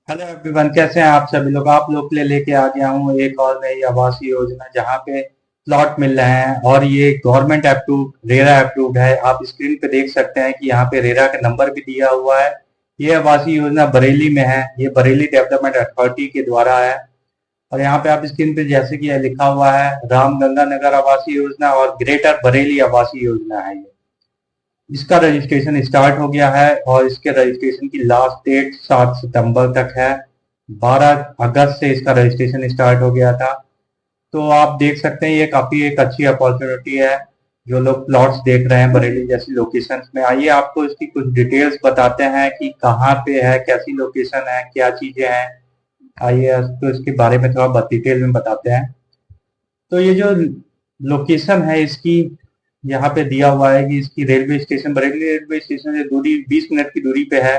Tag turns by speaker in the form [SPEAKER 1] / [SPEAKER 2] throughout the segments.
[SPEAKER 1] Hello everyone, कैसे हैं आप सभी लोग। आप लोग के लिए लेके आ गया हूँ एक और नई आवासीय योजना जहाँ पे प्लॉट मिल रहे हैं और ये गवर्नमेंट अप्रूव्ड, रेरा अप्रूव्ड है। आप स्क्रीन पे देख सकते हैं कि यहाँ पे रेरा का नंबर भी दिया हुआ है। ये आवासीय योजना बरेली में है, ये बरेली डेवलपमेंट अथॉरिटी के द्वारा है। और यहाँ पे आप स्क्रीन पे जैसे कि ये लिखा हुआ है, रामगंगा नगर आवासीय योजना और ग्रेटर बरेली आवासीय योजना है। ये इसका रजिस्ट्रेशन स्टार्ट हो गया है और इसके रजिस्ट्रेशन की लास्ट डेट 7 सितंबर तक है। 12 अगस्त से इसका रजिस्ट्रेशन स्टार्ट हो गया था। तो आप देख सकते हैं ये काफी एक अच्छी अपॉर्चुनिटी है। जो लोग प्लॉट्स देख रहे हैं बरेली जैसी लोकेशन में, आइए आपको इसकी कुछ डिटेल्स बताते हैं कि कहाँ पे है, कैसी लोकेशन है, क्या चीजें हैं। आइए आपको इसके बारे में थोड़ा डिटेल में बताते हैं। तो ये जो लोकेशन है इसकी, यहाँ पे दिया हुआ है कि इसकी railway station, Bareilly railway station से दूरी 20 मिनट की दूरी पे है।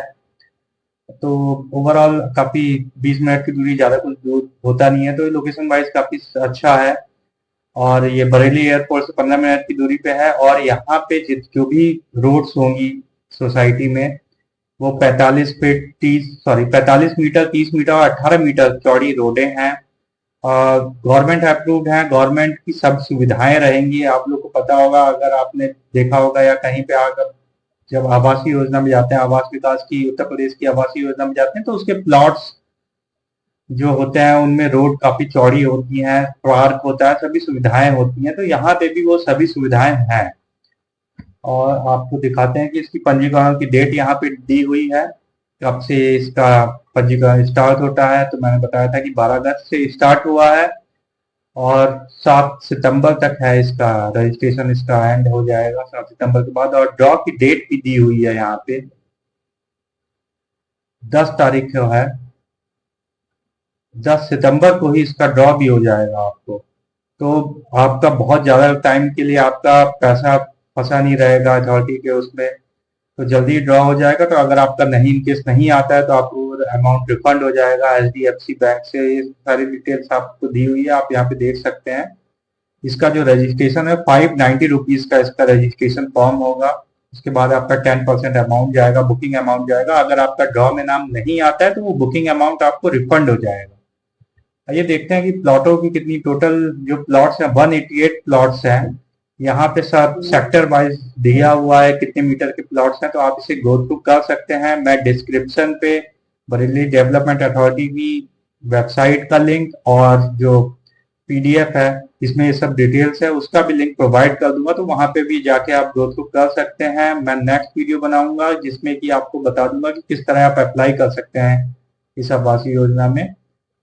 [SPEAKER 1] तो ओवरऑल काफी 20 मिनट की दूरी, ज्यादा कुछ दूर होता नहीं है, तो ये लोकेशन वाइज काफी अच्छा है। और ये बरेली एयरपोर्ट से 15 मिनट की दूरी पे है। और यहाँ पे जो भी रोड्स होंगी सोसाइटी में, वो 45 मीटर, 30 मीटर और 18 मीटर चौड़ी रोडें हैं। गवर्नमेंट अप्रूव्ड है, गवर्नमेंट की सब सुविधाएं रहेंगी। आप लोग को पता होगा, अगर आपने देखा होगा या कहीं पे आकर जब आवासीय योजना में जाते हैं, आवास विकास की उत्तर प्रदेश की आवासीय योजना में जाते हैं, तो उसके प्लॉट्स जो होते हैं उनमें रोड काफी चौड़ी होती हैं, पार्क होता है, सभी सुविधाएं होती हैं। तो यहाँ पे भी वो सभी सुविधाएं हैं। और आपको दिखाते हैं कि इसकी पंजीकरण की डेट यहाँ पे दी हुई है, कब से इसका पंजीकरण स्टार्ट होता है। तो मैंने बताया था कि 12 अगस्त से स्टार्ट हुआ है और 7 सितंबर तक है इसका रजिस्ट्रेशन, इसका एंड हो जाएगा 7 सितंबर के बाद। और ड्रॉ की डेट भी दी हुई है यहाँ पे, 10 तारीख को है। 10 सितंबर को ही इसका ड्रॉ भी हो जाएगा आपको। तो आपका बहुत ज्यादा टाइम के लिए आपका पैसा फंसा नहीं रहेगा अथॉरिटी के उसमें, तो जल्दी ड्रॉ हो जाएगा। तो अगर आपका नहीं, इनकेस नहीं आता है, तो आपको अमाउंट रिफंड हो जाएगा एचडीएफसी बैंक से। ये सारी डिटेल्स आपको दी हुई है, आप यहाँ पे देख सकते हैं। इसका जो रजिस्ट्रेशन है 590 रुपीज का इसका रजिस्ट्रेशन फॉर्म होगा। उसके बाद आपका 10% अमाउंट जाएगा, बुकिंग अमाउंट जाएगा। अगर आपका ड्रॉ में नाम नहीं आता है तो वो बुकिंग अमाउंट आपको रिफंड हो जाएगा। ये देखते हैं कि प्लॉटों की कितनी टोटल जो प्लॉट्स हैं, 188 प्लॉट्स हैं। यहाँ पे सब सेक्टर वाइज दिया हुआ है कितने मीटर के प्लॉट्स हैं, तो आप इसे गो थ्रू कर सकते हैं। मैं डिस्क्रिप्शन पे बरेली डेवलपमेंट अथॉरिटी की वेबसाइट का लिंक और जो पीडीएफ है इसमें ये सब डिटेल्स है, उसका भी लिंक प्रोवाइड कर दूंगा। तो वहां पे भी जाके आप गो थ्रू कर सकते हैं। मैं नेक्स्ट वीडियो बनाऊंगा जिसमें कि आपको बता दूंगा कि किस तरह आप अप्लाई कर सकते हैं इस आवासीय योजना में।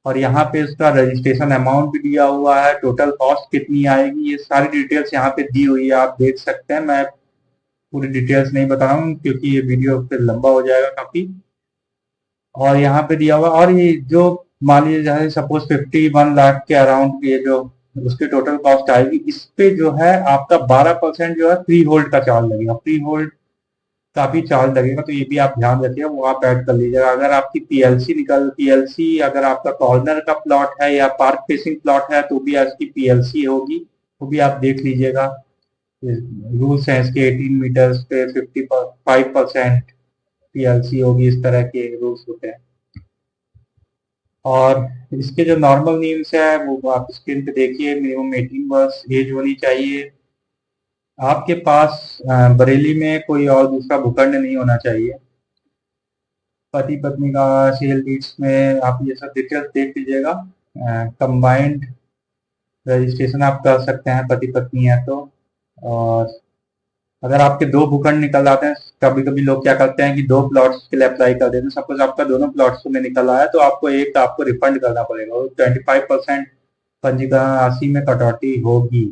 [SPEAKER 1] और यहाँ पे इसका रजिस्ट्रेशन अमाउंट भी दिया हुआ है, टोटल कॉस्ट कितनी आएगी, ये सारी डिटेल्स यहाँ पे दी हुई है, आप देख सकते हैं। मैं पूरी डिटेल्स नहीं बता रहा हूँ क्योंकि ये वीडियो फिर लंबा हो जाएगा काफी। और यहाँ पे दिया हुआ, और ये जो मान लीजिए जैसे सपोज 51 लाख के अराउंड ये जो उसकी टोटल कॉस्ट आएगी, इस पे जो है आपका 12% जो है फ्री होल्ड का चार्ज लगेगा। फ्री होल्ड काफी चार्ज लगेगा, तो ये भी आप ध्यान रखिएगा, वो आप ऐड कर लीजिएगा। अगर आपकी पीएलसी अगर आपका कॉर्नर का प्लॉट है या पार्क फेसिंग प्लॉट है तो भी इसकी पीएलसी होगी, वो भी आप देख लीजिएगा। रूल्स हैं इसके, 18 मीटर्स पे 55% पीएलसी होगी, इस तरह के रूल्स होते हैं। और इसके जो नॉर्मल नीड्स है वो आप स्क्रीन पे देखिए। मिनिमम 18 वर्ष एज होनी चाहिए। आपके पास बरेली में कोई और दूसरा भूखंड नहीं होना चाहिए। पति पत्नी का सेल डीड्स में आप ये सब डिटेल्स देख लीजिएगा। कंबाइंड रजिस्ट्रेशन आप कर सकते हैं पति पत्नी है तो। और अगर आपके दो भूखंड निकल आते हैं, कभी कभी लोग क्या करते हैं कि दो प्लॉट्स के लिए अप्लाई कर देते हैं। सपोज आपका दोनों प्लॉट्स में निकल आया तो आपको एक आपको रिफंड करना पड़ेगा, और 25% पंजीकरण राशि में कटौती होगी।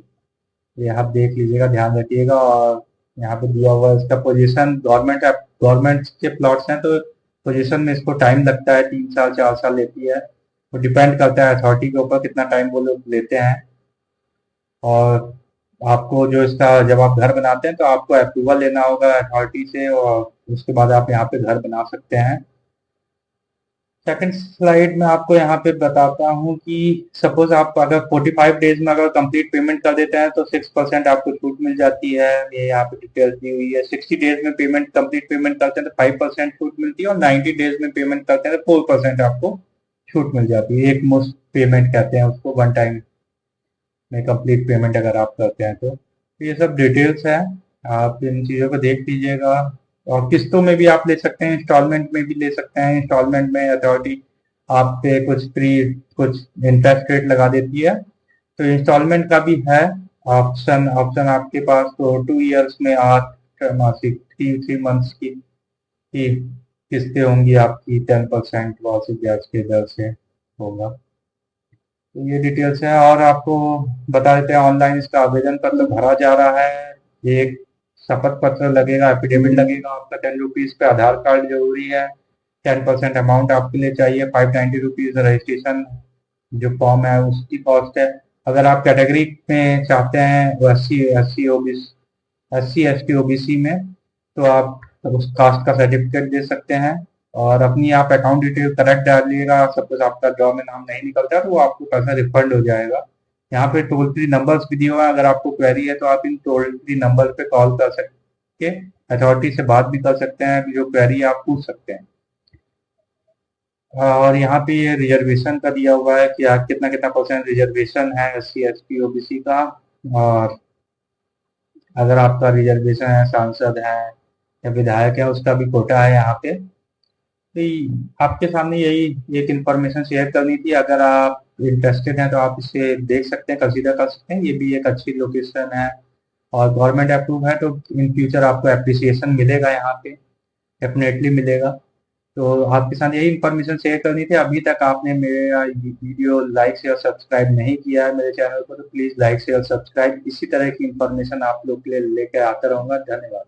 [SPEAKER 1] ये आप देख लीजिएगा, ध्यान रखिएगा। और यहाँ पे दिया हुआ है इसका पोजीशन, गवर्नमेंट के प्लॉट्स हैं तो पोजीशन में इसको टाइम लगता है, 3 साल 4 साल लेती है। वो डिपेंड करता है अथॉरिटी के ऊपर कितना टाइम वो लोग लेते हैं। और आपको जो इसका, जब आप घर बनाते हैं तो आपको अप्रूवल लेना होगा अथॉरिटी से, और उसके बाद आप यहाँ पे घर बना सकते हैं। सेकंड स्लाइड में आपको यहाँ पे बताता हूँ कि सपोज आप अगर 45 डेज में अगर कंप्लीट पेमेंट कर देते हैं तो 6% आपको छूट मिल जाती है। ये यहाँ पे डिटेल्स दी हुई है। 60 डेज में पेमेंट कंप्लीट पेमेंट करते हैं तो 5% छूट मिलती है, और 90 डेज में पेमेंट करते हैं तो 4% आपको छूट मिल जाती है। एक मुश्त पेमेंट कहते हैं उसको, वन टाइम में कंप्लीट पेमेंट अगर आप करते हैं तो ये सब डिटेल्स है। आप इन चीज़ों को देख लीजिएगा। और किस्तों में भी आप ले सकते हैं, इंस्टॉलमेंट में भी ले सकते हैं। इंस्टॉलमेंट में अथॉरिटी आप पे कुछ इंटरेस्ट रेट लगा देती है, तो इंस्टॉलमेंट का भी है ऑप्शन ऑप्शन आपके पास। तो 2 ईयर्स में 8 मासिक 3 मंथ्स की किस्तें होंगी आपकी। 10% वार्षिक ब्याज के दर से होगा। तो ये डिटेल्स है। और आपको बता देते हैं ऑनलाइन इसका आवेदन पत्र भरा जा रहा है। एक शपथ पत्र लगेगा, एफिडेविट लगेगा आपका 10 रुपीज पे। आधार कार्ड जरूरी है। 10% अमाउंट आपके लिए चाहिए। 590 रुपीज रजिस्ट्रेशन जो फॉर्म है उसकी कॉस्ट है। अगर आप कैटेगरी में चाहते हैं एस सी ओबीसी में, तो आप उस कास्ट का सर्टिफिकेट दे सकते हैं। और अपनी आप अकाउंट डिटेल करेक्ट डालिएगा। सपोज आपका ड्रॉ में नाम नहीं निकलता तो वो आपको पैसा रिफंड हो जाएगा। यहाँ पे टोल फ्री नंबर्स भी दिए हुआ है। अगर आपको क्वेरी है तो आप इन टोल फ्री नंबर पे कॉल कर सकते, अथॉरिटी से बात भी कर सकते हैं, जो क्वेरी आप पूछ सकते हैं। और यहाँ पे ये रिजर्वेशन का दिया हुआ है कि आप कितना कितना परसेंट रिजर्वेशन है SC ST OBC का। और अगर आपका रिजर्वेशन है, सांसद है या विधायक है, उसका भी कोटा है यहाँ पे। तो आपके सामने यही एक इंफॉर्मेशन शेयर करनी थी। अगर आप इंटरेस्टेड हैं तो आप इसे देख सकते हैं, कंसीडर कर सकते हैं। ये भी एक अच्छी लोकेशन है और गवर्नमेंट अप्रूव है, तो इन फ्यूचर आपको एप्रिसिएशन मिलेगा यहाँ पे, डेफिनेटली मिलेगा। तो आपके साथ यही इंफॉर्मेशन शेयर करनी थी। अभी तक आपने मेरा वीडियो लाइक शेयर सब्सक्राइब नहीं किया है मेरे चैनल को, तो प्लीज़ लाइक शेयर सब्सक्राइब। इसी तरह की इंफॉर्मेशन आप लोग के लिए लेकर आता रहूँगा। धन्यवाद।